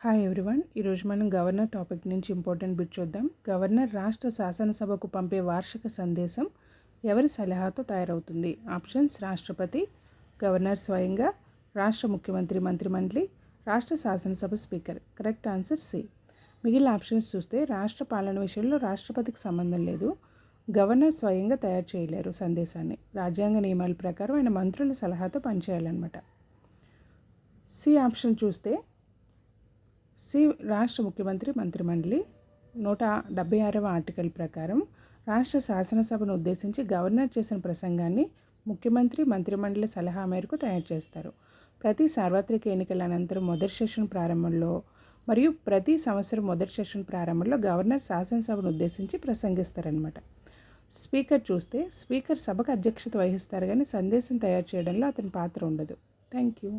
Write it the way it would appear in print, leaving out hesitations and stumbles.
Hi everyone. ఈరోజు మనం governor topic నుంచి ఇంపార్టెంట్ బిట్ చూద్దాం. గవర్నర్ రాష్ట్ర శాసనసభకు పంపే వార్షిక సందేశం ఎవరి సలహాతో తయారవుతుంది? ఆప్షన్స్: రాష్ట్రపతి, గవర్నర్ స్వయంగా, రాష్ట్ర ముఖ్యమంత్రి మంత్రిమండలి, రాష్ట్ర శాసనసభ స్పీకర్. Correct answer C. మిగిలిన ఆప్షన్స్ చూస్తే రాష్ట్ర పాలన విషయంలో రాష్ట్రపతికి సంబంధం లేదు, గవర్నర్ స్వయంగా తయారు చేయలేరు సందేశాన్ని, రాజ్యాంగ నియమాల ప్రకారం ఆయన మంత్రుల సలహాతో పనిచేయాలన్నమాట. సి ఆప్షన్ చూస్తే సి రాష్ట్ర ముఖ్యమంత్రి మంత్రిమండలి 176వ ఆర్టికల్ ప్రకారం రాష్ట్ర శాసనసభను ఉద్దేశించి గవర్నర్ చేసిన ప్రసంగాన్ని ముఖ్యమంత్రి మంత్రిమండలి సలహా మేరకు తయారు చేస్తారు. ప్రతి సార్వత్రిక ఎన్నికల అనంతరం మొదటి సెషన్ ప్రారంభంలో మరియు ప్రతి సంవత్సరం మొదటి సెషన్ ప్రారంభంలో గవర్నర్ శాసనసభను ఉద్దేశించి ప్రసంగిస్తారనమాట. స్పీకర్ చూస్తే స్పీకర్ సభకు అధ్యక్షత వహిస్తారు, కానీ సందేశం తయారు చేయడంలో అతని పాత్ర ఉండదు. Thank you.